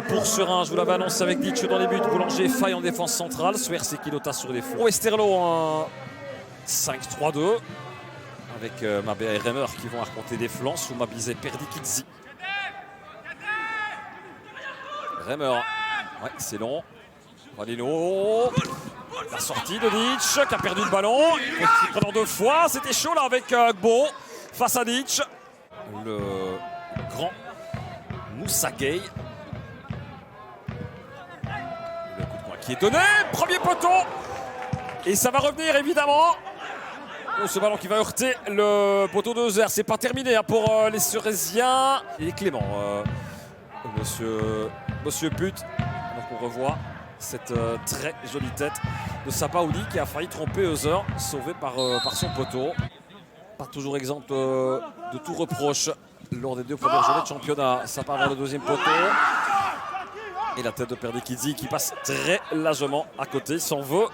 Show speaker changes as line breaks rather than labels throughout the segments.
pour Serein. Je vous l'avais annoncé avec Ditch dans les buts. Boulanger faille en défense centrale. Swers et Quilota sur les flancs. Westerlo en 5-3-2 avec Mabea et Remer qui vont arpenter des flancs sous Mabizet Perdikidzi. Remer, ouais, c'est long. Valeno, la sortie de Ditch qui a perdu le ballon. Il prend 2 fois, c'était chaud là avec Gbo face à Ditch. Le grand Moussa Gueye. Le coup de poing qui est donné, premier poteau. Et ça va revenir évidemment. Ce ballon qui va heurter le poteau de Zer. C'est pas terminé pour les Cerésiens. Il est clément, monsieur Put. Donc on revoit cette très jolie tête de Sapaouli qui a failli tromper Euser, sauvé par son poteau. Pas toujours exempt de tout reproche lors des 2 premières journées de championnat. Ça part vers le 2e poteau. Et la tête de Perdikidzi qui passe très largement à côté. Il s'en veut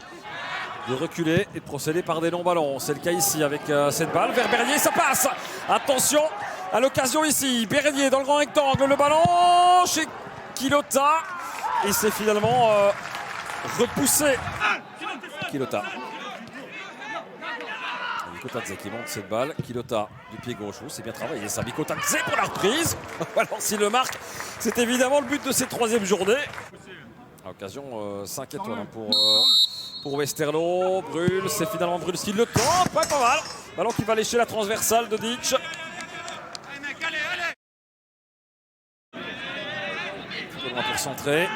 de reculer et de procéder par des longs ballons. C'est le cas ici avec cette balle. Vers Bernier, ça passe. Attention à l'occasion ici. Bernier dans le grand rectangle. Le ballon chez Quilota. Et c'est finalement repoussé. Quilota. Mikotadze qui monte cette balle. Quilota du pied gauche. C'est bien travaillé ça. Mikotadze pour la reprise. Alors s'il le marque, c'est évidemment le but de cette 3e journée. À l'occasion 5 étoiles pour Westerlo. Brûle, c'est finalement Brûle qui le tente. Pas mal. Ballon qui va lécher la transversale de Ditch. Pour centrer.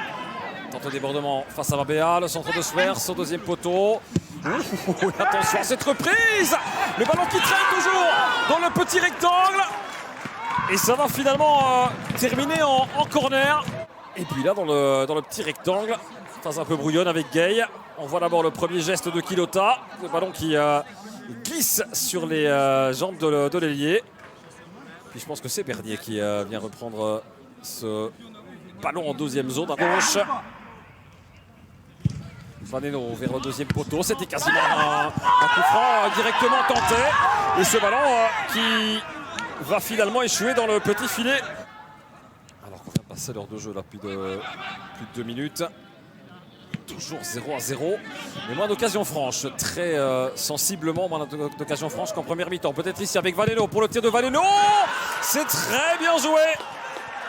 Tente le débordement face à Mabea. Le centre de Swers au 2e poteau. Attention à cette reprise. Le ballon qui traîne toujours dans le petit rectangle. Et ça va finalement terminer en corner. Et puis là dans le petit rectangle, phase un peu brouillonne avec Gueye. On voit d'abord le premier geste de Quilota. Le ballon qui glisse sur les jambes de l'ailier. Puis je pense que c'est Bernier qui vient reprendre ce ballon en 2e zone à gauche. Vaneno vers le 2e poteau. C'était quasiment un coup franc directement tenté. Et ce ballon qui va finalement échouer dans le petit filet. Alors qu'on vient de passer l'heure de jeu là, plus de 2 minutes. Toujours 0-0. Mais moins d'occasions franches. Très sensiblement moins d'occasions franches qu'en première mi-temps. Peut-être ici avec Vaneno pour le tir de Vaneno. C'est très bien joué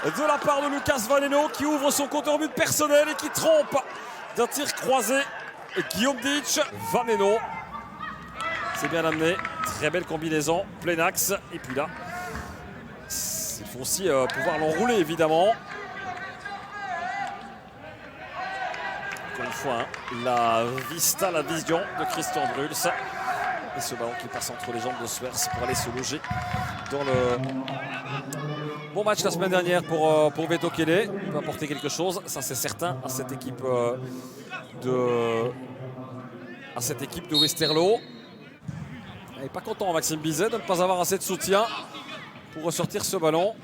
de la part de Lucas Vaneno qui ouvre son compteur but personnel et qui trompe d'un tir croisé Guillaume Ditch. Vaneno, c'est bien amené, très belle combinaison, plein axe. Et puis là, il faut aussi pouvoir l'enrouler évidemment. Encore une fois, la vista, la vision de Christian Bruls. Et ce ballon qui passe entre les jambes de Swers pour aller se loger dans le bon match la semaine dernière pour Vetokele. Il va apporter quelque chose, ça c'est certain, à cette équipe de Westerlo. Il n'est pas content Maxime Bizet de ne pas avoir assez de soutien pour ressortir ce ballon.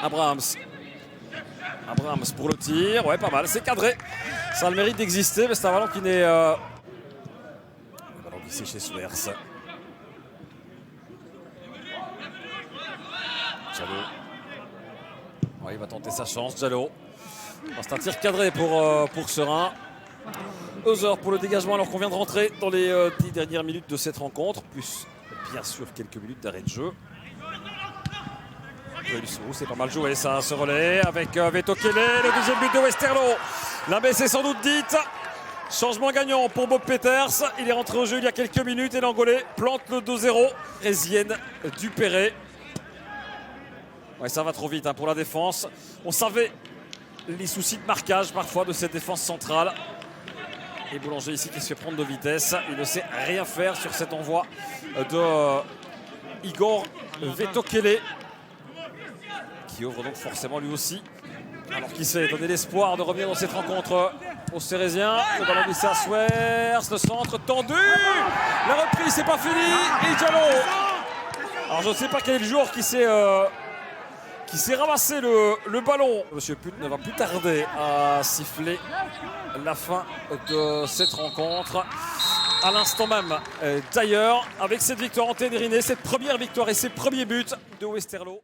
Abrahams pour le tir, ouais pas mal, c'est cadré. Ça a le mérite d'exister, mais c'est un ballon qui n'est... C'est chez Swers. Diallo. Ouais, il va tenter sa chance, Diallo. C'est un tir cadré pour Serein. Euser pour le dégagement alors qu'on vient de rentrer dans les 10 dernières minutes de cette rencontre. Plus bien sûr quelques minutes d'arrêt de jeu. C'est pas mal joué ça, ce relais avec Vetokele, le 2e but de Westerlo. La baisse est sans doute dite. Changement gagnant pour Bob Peters. Il est rentré au jeu il y a quelques minutes et l'Angolais plante le 2-0. Résienne Dupéré. Ouais, ça va trop vite pour la défense. On savait les soucis de marquage parfois de cette défense centrale. Et Boulanger ici qui se fait prendre de vitesse. Il ne sait rien faire sur cet envoi de Igor Vetokele. Qui ouvre donc forcément lui aussi. Alors qu'il s'est donné l'espoir de revenir dans cette rencontre aux Cérésiens. Le ballon glissé à Swers, le centre tendu. La reprise, c'est pas fini. Et Diallo. Alors je ne sais pas quel est le joueur qui s'est ramassé le ballon. Monsieur Put ne va plus tarder à siffler la fin de cette rencontre. À l'instant même d'ailleurs, avec cette victoire entériné, cette première victoire et ses premiers buts de Westerlo.